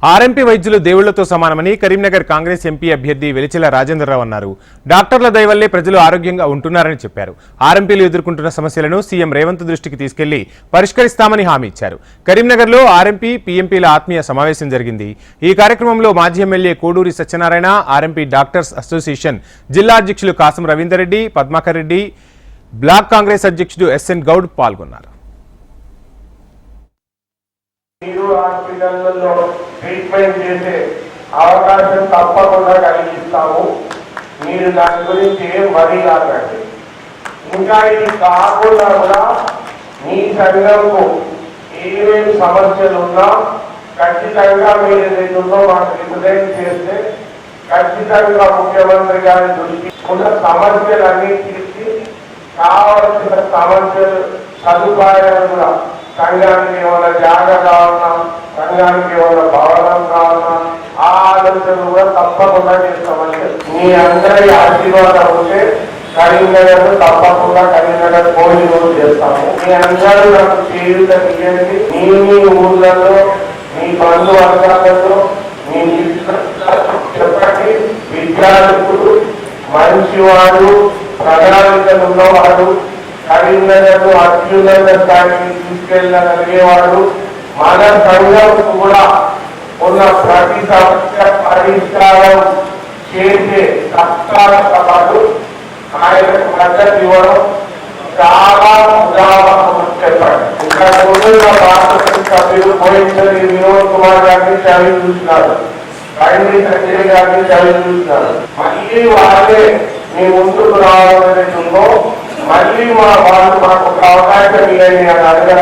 RMP వైద్యులు దేవుళ్లతో సమానమని Karimnagar Congress MP అభ్యర్థి వెలిచెల రాజేంద్రరావు అన్నారు. డాక్టర్ల దయ వల్లే ప్రజలు ఆరోగ్యంగా ఉంటున్నారని చెప్పారు. ఆర్ఎంపీలు ఎదుర్కొంటున్న సమస్యలను సీఎం రేవంత్ దృష్టికి తీసుకెళ్లి పరిష్కరిస్తామని హామీ ఇచ్చారు. కరీంనగర్లో ఆర్ఎంపీ పీఎంపీల ఆత్మీయ సమావేశం జరిగింది. ఈ కార్యక్రమంలో మాజీ MLA Koduri Satyanarayana, RMP doctors association జిల్లా అధ్యక్షులు కాసం రవీందర్ రెడ్డి, పద్మాకర్ రెడ్డి, బ్లాక్ కాంగ్రెస్ అధ్యక్షుడు ఎస్ఎన్ గౌడ్ పాల్గొన్నారు. హాస్పిటల్లో ట్రీట్మెంట్ చేసే అవకాశం తప్పకుండా కలిగిస్తాము. మీరు దాని గురించి ఏం వరి కాకండి. ఇంకా ఇది కాకుండా కూడా మీ సంఘంకు ఏమేమి సమస్యలు ఉన్నా ఖచ్చితంగా మీరు ఏదైతుందో మాకు రిప్రజెంట్ చేస్తే ఖచ్చితంగా ముఖ్యమంత్రి గారి దృష్టి ఉన్న సమస్యలన్నీ తీర్చి కావలసిన సమస్యలు సదుపాయాలు కూడా సంఘానికి ఏమైనా జాగా కావాలన్నా, సంఘానికి ఏమైనా భవనం కావాలన్నా ఆ ఆలోచనలు కూడా తప్పకుండా చేస్తామని మీ అందరి ఆశీర్వాదం ఉంటే కరీంనగర్ తప్పకుండా కరీంనగర్ పోటీ చేస్తాము. మీ అందరూ నాకు చేయుత తీయండి. మీ ఊర్లలో మీ బంధువర్గాలలో మీ చెప్పండి. విద్యార్థులు మంచివాడు, ప్రణాళికలు ఉన్నవాడు, కరీంనగర్ అత్యున్నత స్థాయికి తీసుకెళ్ళగలిగేవాడు, మన సంఘం కూడా ఉన్న ప్రతి సమస్య పరిష్కారం చేసే సత్తాలతో పాటు ఆయనకు మద్దతు ఇవ్వడం చాలా ఉదాహరణ చెప్పండి. ఇంకా ముందుగా రాష్ట్ర సభ్యులు పోయించారు వినోద్ కుమార్ గారిని చదివి చూసినారు, రైల్వే సంజయ్ గారిని చదివి చూసినారు. మళ్ళీ వాళ్ళే మీ ముందుకు రావాలనేది ఉందో మళ్ళీ మా వాళ్ళు మాకు ఒక అవకాశం ఇవ్వండి అని అడగడం